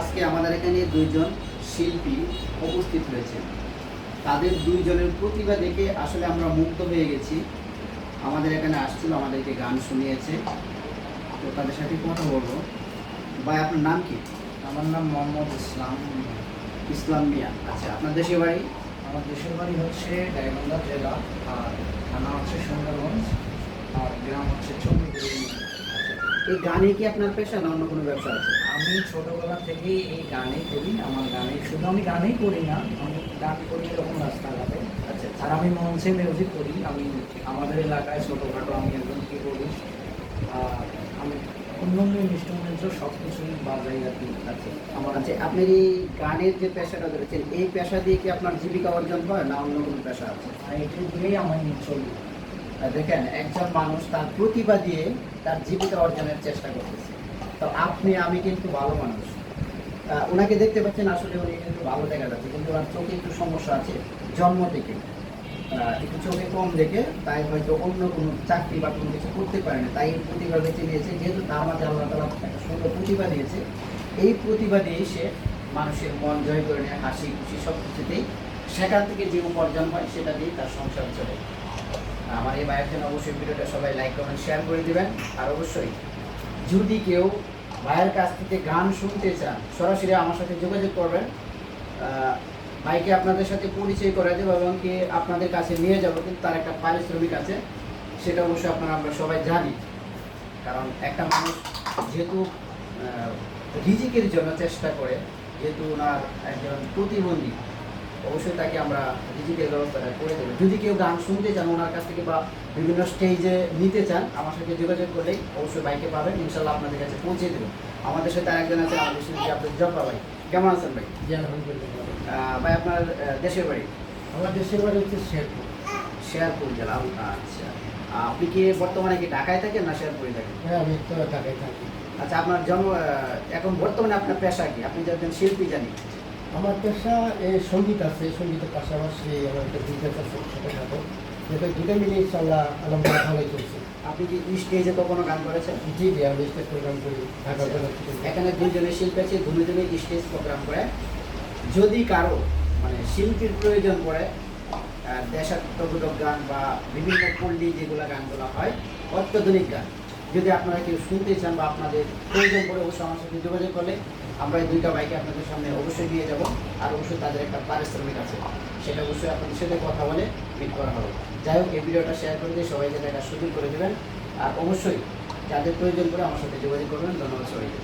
আজকে আমাদের এখানে দুইজন শিল্পী উপস্থিত হয়েছে। তাদের দুইজনের প্রতিভা দেখে আসলে আমরা মুগ্ধ হয়ে গেছি। আমাদের এখানে আসছিল, আমাদেরকে গান শুনিয়েছে। তো তাদের সাথে কথা বলবো। ভাই, আপনার নাম কি? আমার নাম মোহাম্মদ ইসলাম। ইসলাম মিয়া। আচ্ছা, আপনার দেশের বাড়ি? আমার দেশের বাড়ি হচ্ছে গাইবান্ধা জেলা, আর থানা হচ্ছে সুন্দরগঞ্জ, আর গ্রাম হচ্ছে চণ্ডীপুর। এই গানে কি আপনার পেশা না অন্য কোনো ব্যবসা আছে? আমি ছোটোবেলা থেকেই এই গানই করি। আমার গানে শুধু আমি গানই করি না, আমি গান করি এরকম রাস্তাঘাটে। আচ্ছা, আর আমি মঞ্চে মিউজিক করি। আমি আমাদের এলাকায় ছোটোখাটো আমি একজন কিবোর্ডিস্ট। আর আমি অন্য অন্য ইনস্ট্রুমেন্টও সব কিছুই বাজাই আর কি। আচ্ছা। আমার আচ্ছা, আপনার এই গানের যে পেশাটা ধরেছেন, এই পেশা দিয়ে কি আপনার জীবিকা অর্জন হয় না অন্য কোনো পেশা আছে? এটি দিয়েই আমার চলি। দেখেন, একজন মানুষ তার প্রতিভা দিয়ে তার জীবিকা অর্জনের চেষ্টা করতেছে। তো আমি কিন্তু ভালো মানুষ। ওনাকে দেখতে পাচ্ছেন, আসলে উনি কিন্তু ভালো দেখা যাচ্ছে, কিন্তু ওনার চোখে একটু সমস্যা আছে জন্ম থেকে। একটু চোখে কম দেখে তাই হয়তো অন্য কোনো চাকরি বা কোনো কিছু করতে পারে না, তাই এই প্রতিভা বেছে নিয়েছে। যেহেতু তার মাঝে আল্লাহ তাআলা একটা সুন্দর প্রতিভা দিয়েছে, এই প্রতিভা দিয়ে সে মানুষের মন জয় করে নেয়, হাসি খুশি সব কিছুতেই। সেখান থেকে যে উপার্জন হয় সেটা দিয়ে তার সংসার চলে। আমার এই ভাইয়ের জন্য অবশ্যই ভিডিওটা সবাই লাইক কমেন্ট শেয়ার করে দিবেন। আর অবশ্যই যদি কেউ ভাইয়ের কাছ থেকে গান শুনতে চান, সরাসরি আমার সাথে যোগাযোগ করবেন। ভাইকে আপনাদের সাথে পরিচয় করে দেবো এবং কি আপনাদের কাছে নিয়ে যাবো, কিন্তু তার একটা পারিশ্রমিক আছে, সেটা অবশ্যই আমরা সবাই জানি। কারণ একটা মানুষ যেহেতু রিজিকের জন্য চেষ্টা করে, যেহেতু ওনার একজন প্রতিবন্ধী, অবশ্যই তাকে আমরা রিজিকের ব্যবস্থাটা করে দেবো। যদি কেউ গান শুনতে চান ওনার কাছ থেকে বা বিভিন্ন স্টেজে নিতে চান, আমার সাথে যোগাযোগ করলেই অবশ্যই বাইকে পাবেন, ইনশাল্লাহ আপনাদের কাছে পৌঁছে দেবো। আমাদের সাথে আরেকজন আছে, আমাদের সাথে আপনার জব্বা ভাই। কেমন আছেন ভাই? জি আলহামদুলিল্লাহ। ভাই, আপনার দেশের বাড়ি? আমার দেশের বাড়ি হচ্ছে শেরপুর। শেরপুর জেলা। আচ্ছা, আপনি কি বর্তমানে কি ঢাকায় থাকেন না শেরপুরে থাকেন? হ্যাঁ, আমি তো ঢাকায় থাকি। আচ্ছা, আপনার জন্ম এখন বর্তমানে আপনার পেশা কি? আপনি যে একজন শিল্পী জানি। আমার পেশা সঙ্গীত আছে, সঙ্গীতের পাশাপাশি আমার একটা বিজনেস আছে ছোটোখাটো, যেটা দুটো মিলে ইনশাল্লাহ আলহামদুলিল্লাহ ভালোই চলছে। আপনি কি স্টেজে কখনো গান করেছেন? জি জি, আমি স্টেজ প্রোগ্রাম করি ঢাকা জেলা থেকে। এখানে দুইজনের শিল্পী আছে, দুজনে স্টেজ প্রোগ্রাম করে। যদি কারো মানে শিল্পীর প্রয়োজন পড়ে, দেশাত্মবোধক গান বা বিভিন্ন পল্লী যেগুলো গানগুলো হয়, অত্যাধুনিক গান, যদি আপনারা কেউ শুনতে চান বা আপনাদের প্রয়োজন পড়ে, অবশ্যই আমার সাথে যোগাযোগ করলে আমরা এই দুইটা বাইকে আপনাদের সামনে অবশ্যই নিয়ে যাব। আর অবশ্যই তাদের একটা পারিশ্রমিক আছে, সেটা অবশ্যই আপনাদের সাথে কথা বলে মিট করা হবে। যাই হোক, এই ভিডিওটা শেয়ার করে দিয়ে সবাই যেন এটা সুযোগ করে দেবেন। আর অবশ্যই যাদের প্রয়োজন পড়ে আমার সাথে যোগাযোগ করবেন। ধন্যবাদ সবাইকে।